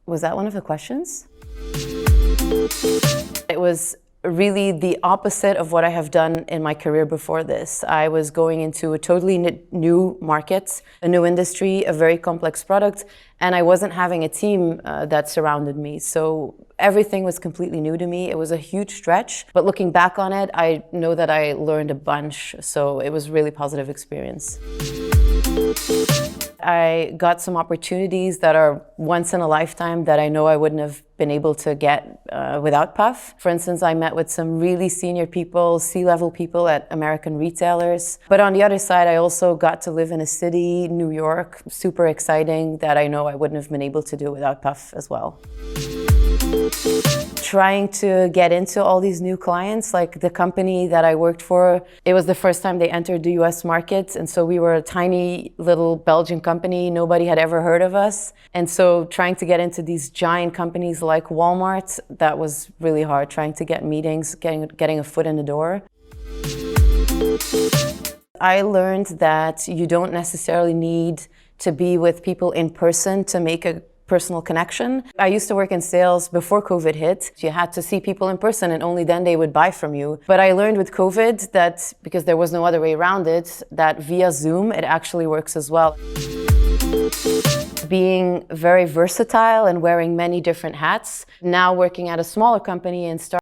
Was that one of the questions? It was really the opposite of what I have done in my career before this. I was going into a totally new market, a new industry, a very complex product, and I wasn't having a team that surrounded me. So everything was completely new to me. It was a huge stretch, but looking back on it, I know that I learned a bunch. So it was a really positive experience. I got some opportunities that are once in a lifetime that I know I wouldn't have been able to get without Puff. For instance, I met with some really senior people, C-level people at American retailers. But on the other side, I also got to live in a city, New York, super exciting, that I know I wouldn't have been able to do without Puff as well. Trying to get into all these new clients, like the company that I worked for, it was the first time they entered the US market. And so we were a tiny little Belgian company. Nobody had ever heard of us. And so trying to get into these giant companies like Walmart, that was really hard, trying to get meetings, getting a foot in the door. I learned that you don't necessarily need to be with people in person to make a personal connection. I used to work in sales before COVID hit. You had to see people in person and only then they would buy from you. But I learned with COVID that, because there was no other way around it, that via Zoom it actually works as well. Being very versatile and wearing many different hats. Now working at a smaller company and